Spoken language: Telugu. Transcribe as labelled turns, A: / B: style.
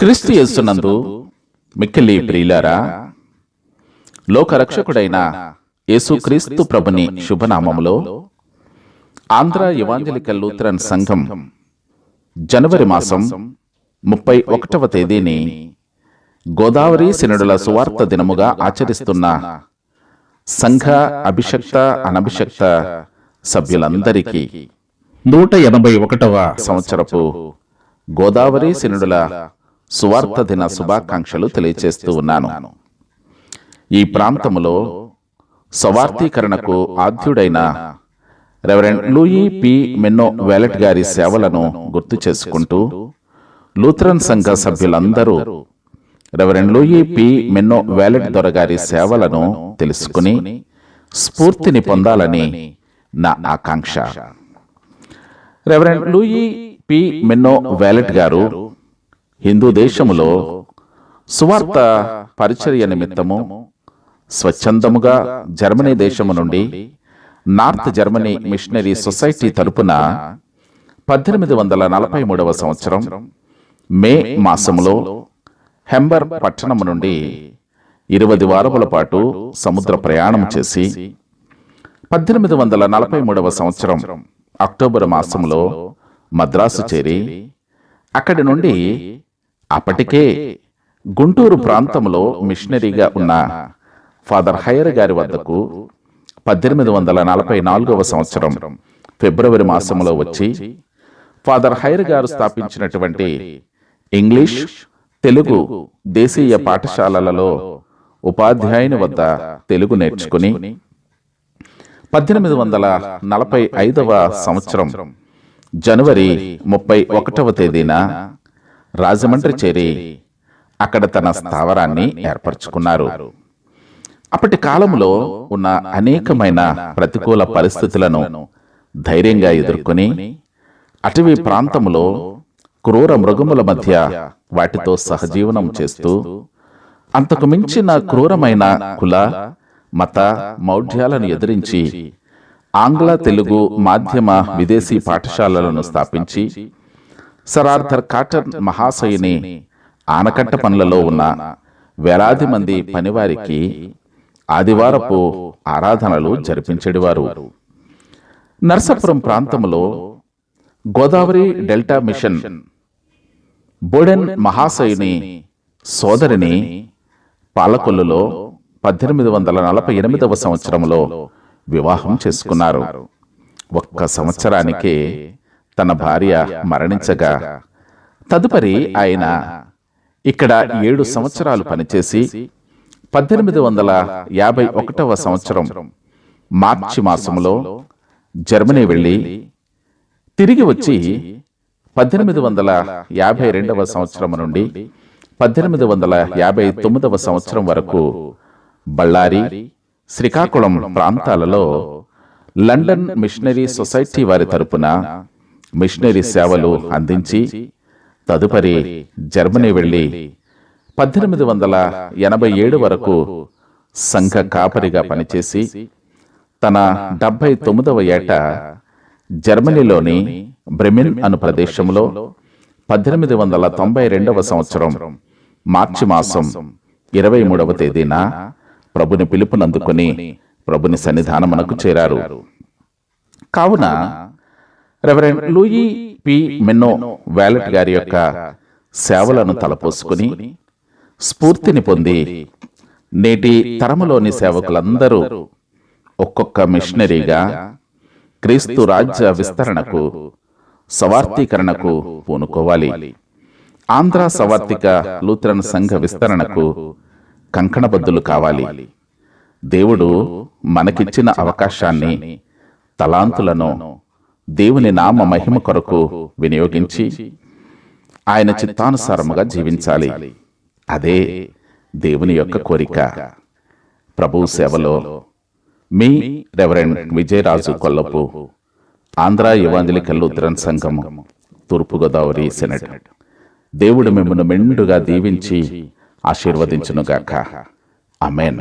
A: క్రీస్తు యేసునందు మిక్కిలి ప్రియులారా, లోకరక్షకుడైన యేసుక్రీస్తు ప్రభుని శుభనామములో ఆంధ్ర ఎవాంజలికల్ లూథరన్ సంఘం జనవరి మాసం 31వ తేదీని గోదావరి సినడుల సువార్త దినముగా ఆచరిస్తున్న సంఘ అభిషక్త అనభిషక్త సభ్యులందరికీ 181వ సంవత్సరపు గోదావరి సినడుల సువార్త దిన శుభాకాంక్షలు తెలియచేస్తూ ఉన్నాను. ఈ ప్రాంతములో స్వార్థీకరణకు ఆద్యుడైన రెవరెండ్ లూయి పి మెన్నో వ్యాలెట్ గారి సేవలను గుర్తు చేసుకుంటూ లూథరన్ సంఘ సభ్యులందరూ రెవరెండ్ లూయి పి మెన్నో వ్యాలెట్ దొరగారి సేవలను తెలుసుకుని స్ఫూర్తిని పొందాలని నా ఆకాంక్ష. రెవరెండ్ లూయి పి మెన్నో వ్యాలెట్ గారు హిందూ దేశములో సువార్త పరిచర్య నిమిత్తము స్వచ్ఛందముగా జర్మనీ దేశము నుండి నార్త్ జర్మనీ మిషనరీ సొసైటీ తరపున 1843వ సంవత్సరం మే మాసములో హెంబర్ పట్టణము నుండి 20 వారముల పాటు సముద్ర ప్రయాణం చేసి 1843వ సంవత్సరం అక్టోబర్ మాసంలో మద్రాసు చేరి అక్కడి నుండి అప్పటికే గుంటూరు ప్రాంతంలో మిషనరీగా ఉన్న ఫాదర్ హైర్ గారి వద్దకు 1844వ సంవత్సరం ఫిబ్రవరి మాసంలో వచ్చి ఫాదర్ హైర్ గారు స్థాపించినటువంటి ఇంగ్లీష్, తెలుగు దేశీయ పాఠశాలలలో ఉపాధ్యాయుని వద్ద తెలుగు నేర్చుకుని 1845వ సంవత్సరం జనవరి 31వ తేదీన రాజమండ్రి చేరి అక్కడ తన స్థావరాన్ని ఏర్పరచుకున్నారు. అప్పటి కాలంలో ఉన్న అనేకమైన ప్రతికూల పరిస్థితులను ధైర్యంగా ఎదుర్కొని అటవీ ప్రాంతంలో క్రూర మృగముల మధ్య వాటితో సహజీవనం చేస్తూ అంతకు మించిన క్రూరమైన కుల మత మౌఢ్యాలను ఎదిరించి ఆంగ్ల తెలుగు మాధ్యమ విదేశీ పాఠశాలలను స్థాపించి సర్ ఆర్థర్ కాటన్ మహాశయుని ఆనకట్ట పనులలో ఉన్న వేలాది మంది పనివారికి ఆదివారపు ఆరాధనలు జరిపించేవారు. నర్సాపురం ప్రాంతంలో గోదావరి డెల్టా మిషన్ బోడెన్ మహాశయుని సోదరిని పాలకొల్లులో 1848వ సంవత్సరంలో వివాహం చేసుకున్నారు. ఒక్క సంవత్సరానికే తన భార్య మరణించగా తదుపరి ఆయన ఇక్కడ 7 సంవత్సరాలు పనిచేసి 1851వ సంవత్సరం మార్చి మాసంలో జర్మనీ వెళ్ళి తిరిగి వచ్చి 1852వ సంవత్సరం నుండి 1859వ సంవత్సరం వరకు బళ్ళారి, శ్రీకాకుళం ప్రాంతాలలో లండన్ మిషనరీ సొసైటీ వారి తరపున మిషనరీ సేవలు అందించి తదుపరి జర్మనీ వెళ్ళి 1887 వరకు సంఘ కాపరిగా పనిచేసి తన 79వ ఏట జర్మనీలోని బ్రెమెన్ అను ప్రదేశంలో 1892వ సంవత్సరం మార్చి మాసం 23వ తేదీన ప్రభుని పిలుపునందుకొని ప్రభుని సన్నిధానమునకు చేరారు. కావున రెవరెండ్ లూయి పి మెన్నో వ్యాలెట్ గారి యొక్క సేవలను తలపోసుకుని స్ఫూర్తిని పొంది నేటి తరములోని సేవకులందరూ ఒక్కొక్క మిషనరీగా క్రీస్తు రాజ్య విస్తరణకు, స్వార్థీకరణకు పూనుకోవాలి. ఆంధ్ర స్వార్థిక లూథరన్ సంఘ విస్తరణకు కంకణబద్దులు కావాలి. దేవుడు మనకిచ్చిన అవకాశాన్ని, తలాంతులను దేవుని నామ మహిమ కొరకు వినియోగించి ఆయన చిత్తానుసారముగా జీవించాలి. అదే దేవుని యొక్క కోరిక. ప్రభు సేవలో మీ reverend Vijayaraju Kollapu, Andhra evangelical Lutheran సంఘము, తూర్పుగోదావరి సెనెట్. దేవుడు మిమ్మల్ని మెండుగా దీవించి ఆశీర్వదించునుగాక. ఆమేన్.